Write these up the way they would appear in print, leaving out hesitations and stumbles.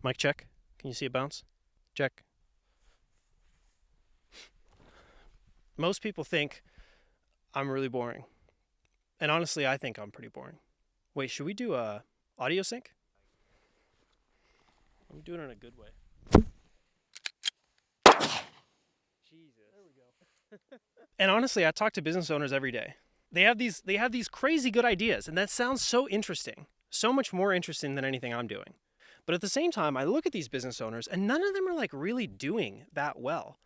Mic check. Can you see it bounce? Check. Most people think I'm really boring. And honestly, I think I'm pretty boring. Wait, should we do a audio sync? I'm doing it in a good way. Jesus. There we go. And honestly, I talk to business owners every day. They have these crazy good ideas, and that sounds so interesting. So much more interesting than anything I'm doing. But at the same time, I look at these business owners and none of them are like really doing that well.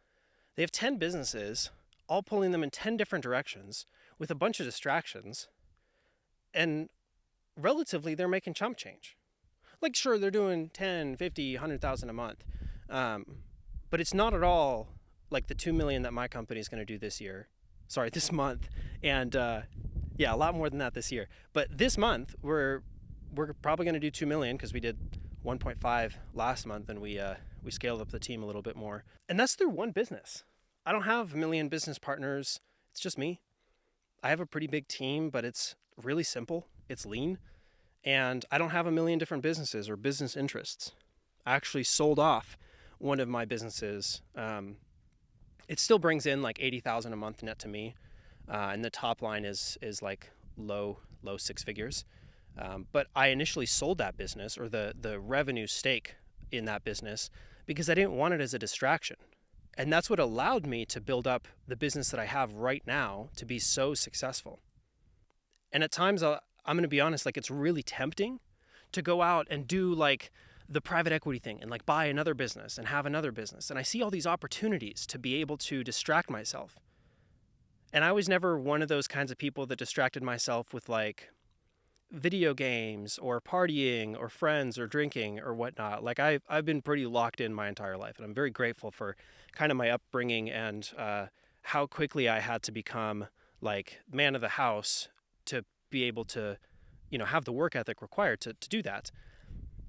They have 10 businesses, all pulling them in 10 different directions with a bunch of distractions. And relatively, they're making chump change. Like, sure, they're doing 10, 50, 100,000 a month. But it's not at all like the 2 million that my company is going to do this month. And yeah, a lot more than that this year. But this month, we're probably going to do 2 million because we did 1.5 last month, and we scaled up the team a little bit more. And that's through one business. I don't have a million business partners. It's just me. I have a pretty big team, but it's really simple. It's lean. And I don't have a million different businesses or business interests. I actually sold off one of my businesses. It still brings in like 80,000 a month net to me. And the top line is like low six figures. But I initially sold that business, or the revenue stake in that business, because I didn't want it as a distraction. And that's what allowed me to build up the business that I have right now to be so successful. And at times, I'm going to be honest, like, it's really tempting to go out and do like the private equity thing and like buy another business and have another business. And I see all these opportunities to be able to distract myself. And I was never one of those kinds of people that distracted myself with like video games or partying or friends or drinking or whatnot. Like, I've been pretty locked in my entire life, and I'm very grateful for kind of my upbringing and how quickly I had to become like man of the house to be able to, have the work ethic required to do that.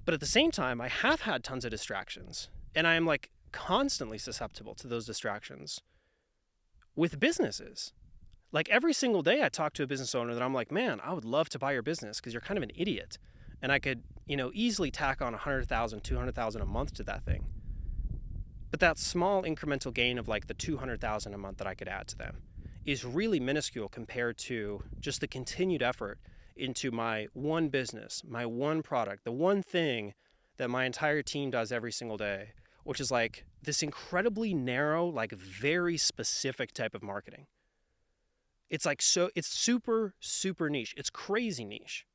But at the same time, I have had tons of distractions, and I am like constantly susceptible to those distractions with businesses. Like, every single day I talk to a business owner that I'm like, man, I would love to buy your business because you're kind of an idiot. And I could, easily tack on 100,000, 200,000 a month to that thing. But that small incremental gain of like the 200,000 a month that I could add to them is really minuscule compared to just the continued effort into my one business, my one product, the one thing that my entire team does every single day, which is like this incredibly narrow, like very specific type of marketing. It's like, it's super, super niche. It's crazy niche.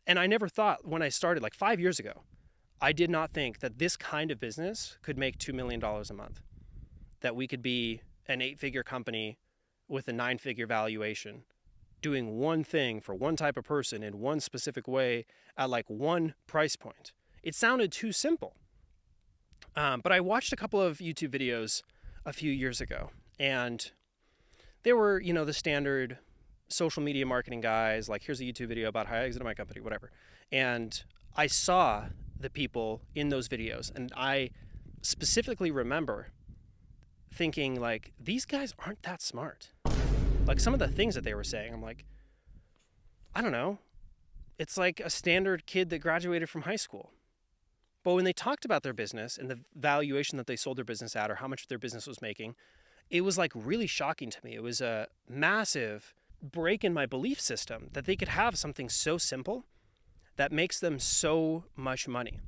And I never thought when I started like 5 years ago, I did not think that this kind of business could make $2 million a month, that we could be an 8-figure company with a 9-figure valuation, doing one thing for one type of person in one specific way at like one price point. It sounded too simple. But I watched a couple of YouTube videos a few years ago, and they were, the standard social media marketing guys, like, here's a YouTube video about how I exited my company, whatever. And I saw the people in those videos, and I specifically remember thinking, like, these guys aren't that smart. Like, some of the things that they were saying, I'm like, I don't know. It's like a standard kid that graduated from high school. But when they talked about their business and the valuation that they sold their business at, or how much their business was making, it was like really shocking to me. It was a massive break in my belief system that they could have something so simple that makes them so much money.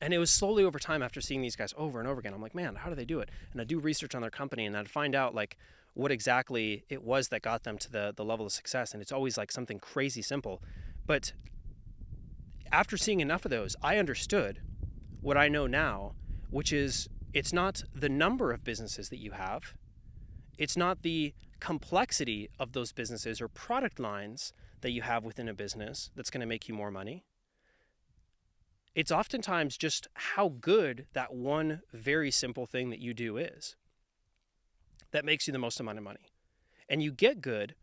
And it was slowly over time, after seeing these guys over and over again, I'm like, man, how do they do it? And I'd do research on their company, and I'd find out like what exactly it was that got them to the level of success. And it's always like something crazy simple. But after seeing enough of those, I understood what I know now, which is, it's not the number of businesses that you have. It's not the complexity of those businesses or product lines that you have within a business that's going to make you more money. It's oftentimes just how good that one very simple thing that you do is that makes you the most amount of money. And you get good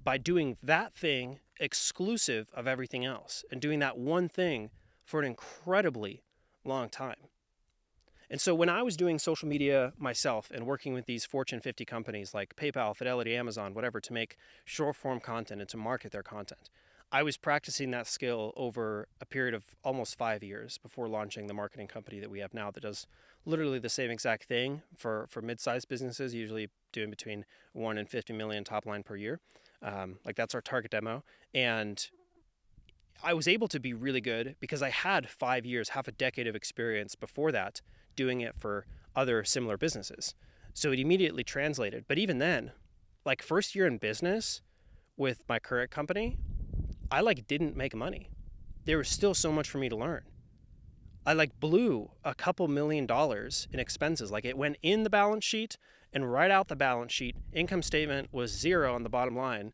by doing that thing exclusive of everything else, and doing that one thing for an incredibly long time. And so when I was doing social media myself and working with these Fortune 50 companies like PayPal, Fidelity, Amazon, whatever, to make short form content and to market their content, I was practicing that skill over a period of almost 5 years before launching the marketing company that we have now that does literally the same exact thing for mid-sized businesses, usually doing between 1 and 50 million top line per year. Like that's our target demo. And I was able to be really good because I had 5 years, half a decade of experience before that doing it for other similar businesses. So it immediately translated. But even then, like first year in business with my current company, I like didn't make money. There was still so much for me to learn. I like blew a couple $1 million in expenses. Like it went in the balance sheet and right out the balance sheet. Income statement was zero on the bottom line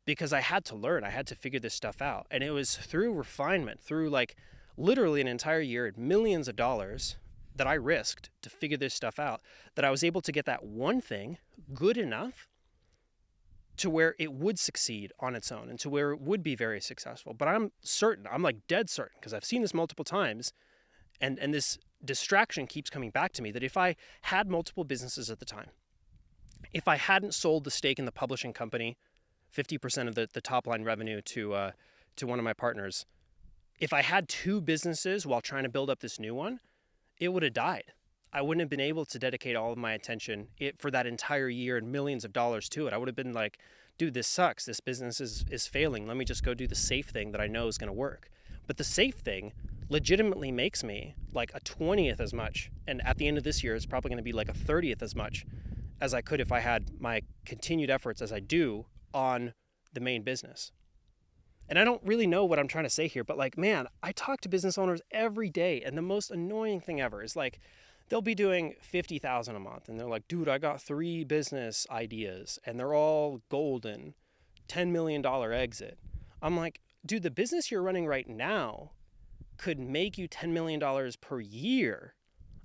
because I had to learn. I had to figure this stuff out. And it was through refinement, through like literally an entire year, millions of dollars that I risked to figure this stuff out, that I was able to get that one thing good enough to where it would succeed on its own and to where it would be very successful. But I'm certain, I'm like dead certain, because I've seen this multiple times, and this distraction keeps coming back to me, that if I had multiple businesses at the time, if I hadn't sold the stake in the publishing company, 50% of the top line revenue to one of my partners, if I had 2 businesses while trying to build up this new one, it would have died. I wouldn't have been able to dedicate all of my attention for that entire year and millions of dollars to it. I would have been like, dude, this sucks. This business is failing. Let me just go do the safe thing that I know is going to work. But the safe thing legitimately makes me like a 20th as much. And at the end of this year, it's probably going to be like a 30th as much as I could if I had my continued efforts as I do on the main business. And I don't really know what I'm trying to say here, but like, man, I talk to business owners every day. And the most annoying thing ever is like, they'll be doing 50,000 a month and they're like, dude, I got 3 business ideas and they're all golden, $10 million exit. I'm like, dude, the business you're running right now could make you $10 million per year.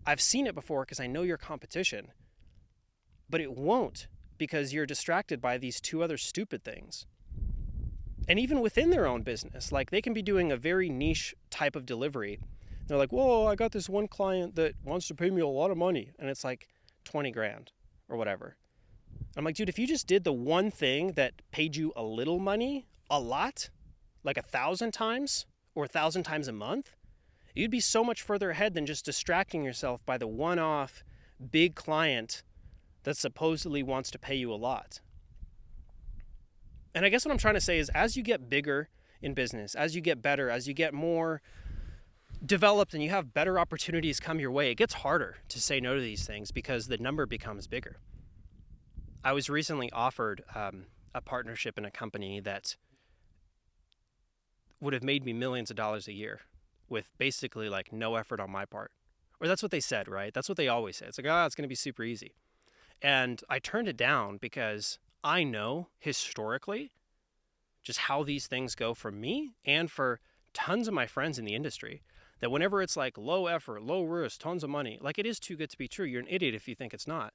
I've seen it before because I know your competition, but it won't because you're distracted by these 2 other stupid things. And even within their own business, like they can be doing a very niche type of delivery. They're like, whoa, I got this one client that wants to pay me a lot of money. And it's like 20 grand or whatever. I'm like, dude, if you just did the one thing that paid you a little money, a lot, like 1,000 times or 1,000 times a month, you'd be so much further ahead than just distracting yourself by the one-off big client that supposedly wants to pay you a lot. And I guess what I'm trying to say is as you get bigger in business, as you get better, as you get more developed and you have better opportunities come your way, it gets harder to say no to these things because the number becomes bigger. I was recently offered a partnership in a company that would have made me millions of dollars a year with basically like no effort on my part. Or that's what they said, right? That's what they always say. It's like, it's going to be super easy. And I turned it down because I know historically just how these things go for me and for tons of my friends in the industry, that whenever it's like low effort, low risk, tons of money, like it is too good to be true. You're an idiot if you think it's not.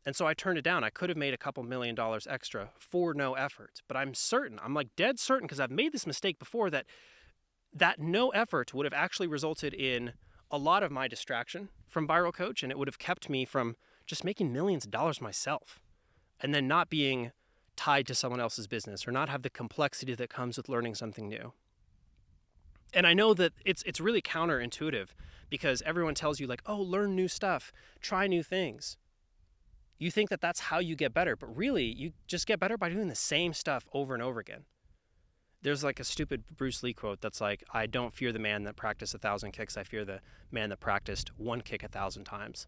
And so I turned it down. I could have made a couple $1 million extra for no effort, but I'm certain, I'm like dead certain, because I've made this mistake before, that no effort would have actually resulted in a lot of my distraction from Viral Coach, and it would have kept me from just making millions of dollars myself and then not being tied to someone else's business or not have the complexity that comes with learning something new. And I know that it's really counterintuitive because everyone tells you like, oh, learn new stuff, try new things. You think that that's how you get better, but really you just get better by doing the same stuff over and over again. There's like a stupid Bruce Lee quote that's like, I don't fear the man that practiced 1,000 kicks. I fear the man that practiced one kick 1,000 times.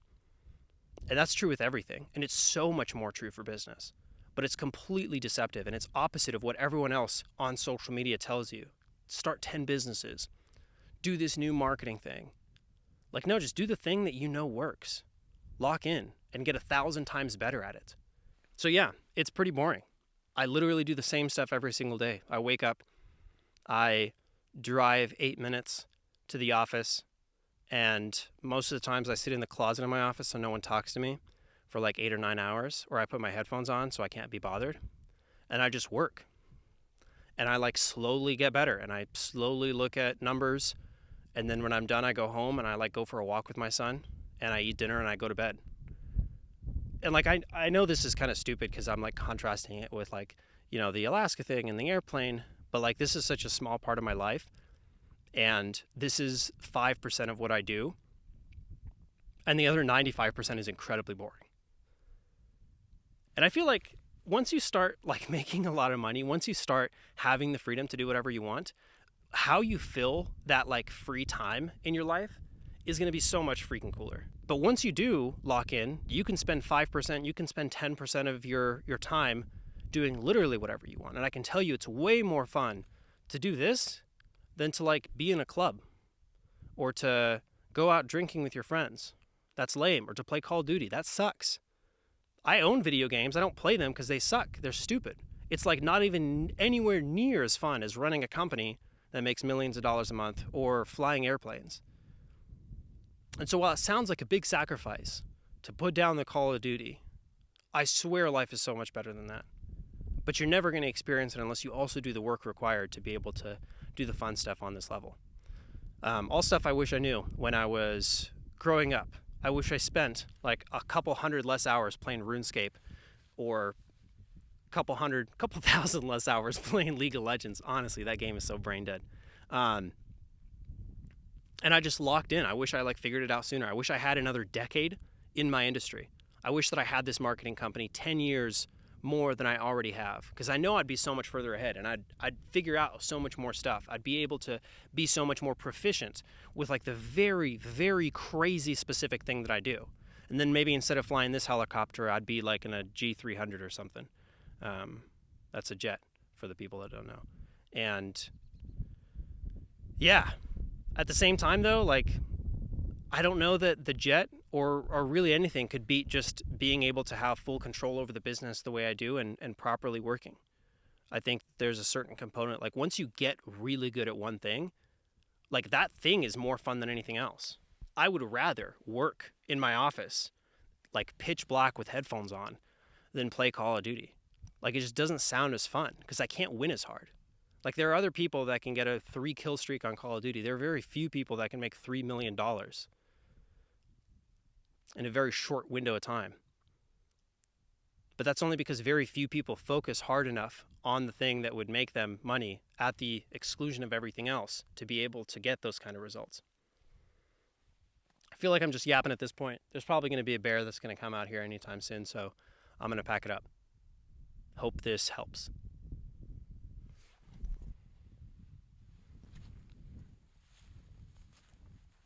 And that's true with everything. And it's so much more true for business, but it's completely deceptive. And it's opposite of what everyone else on social media tells you. Start 10 businesses, do this new marketing thing. Like, no, just do the thing that you know works. Lock in and get 1,000 times better at it. So yeah, it's pretty boring. I literally do the same stuff every single day. I wake up, I drive 8 minutes to the office, and most of the times I sit in the closet in my office so no one talks to me for like 8 or 9 hours, or I put my headphones on so I can't be bothered, and I just work. And I like slowly get better, and I slowly look at numbers, and then when I'm done, I go home and I like go for a walk with my son, and I eat dinner and I go to bed. And like, I know this is kind of stupid because I'm like contrasting it with like, you know, the Alaska thing and the airplane, but like this is such a small part of my life, and this is 5% of what I do, and the other 95% is incredibly boring. And I feel like once you start like making a lot of money, once you start having the freedom to do whatever you want, how you fill that like free time in your life is going to be so much freaking cooler. But once you do lock in, you can spend 5%, you can spend 10% of your time doing literally whatever you want. And I can tell you it's way more fun to do this than to like be in a club or to go out drinking with your friends. That's lame. Or to play Call of Duty. That sucks. I own video games. I don't play them because they suck. They're stupid. It's like not even anywhere near as fun as running a company that makes millions of dollars a month or flying airplanes. And so while it sounds like a big sacrifice to put down the Call of Duty, I swear life is so much better than that. But you're never going to experience it unless you also do the work required to be able to do the fun stuff on this level. All stuff I wish I knew when I was growing up. I wish I spent like a couple hundred less hours playing RuneScape, or a couple thousand less hours playing League of Legends. Honestly, that game is so brain dead. And I just locked in. I wish I like figured it out sooner. I wish I had another decade in my industry. I wish that I had this marketing company 10 years more than I already have, because I know I'd be so much further ahead, and I'd figure out so much more stuff. I'd be able to be so much more proficient with like the very, very crazy specific thing that I do. And then maybe instead of flying this helicopter, I'd be like in a G300 or something. That's a jet for the people that don't know. And yeah, at the same time though, like I don't know that the jet or really anything could beat just being able to have full control over the business the way I do and properly working. I think there's a certain component, like once you get really good at one thing, like that thing is more fun than anything else. I would rather work in my office, like pitch black with headphones on, than play Call of Duty. Like it just doesn't sound as fun because I can't win as hard. Like there are other people that can get a 3 kill streak on Call of Duty. There are very few people that can make $3 million in a very short window of time. But that's only because very few people focus hard enough on the thing that would make them money at the exclusion of everything else to be able to get those kind of results. I feel like I'm just yapping at this point. There's probably going to be a bear that's going to come out here anytime soon, so I'm going to pack it up. Hope this helps.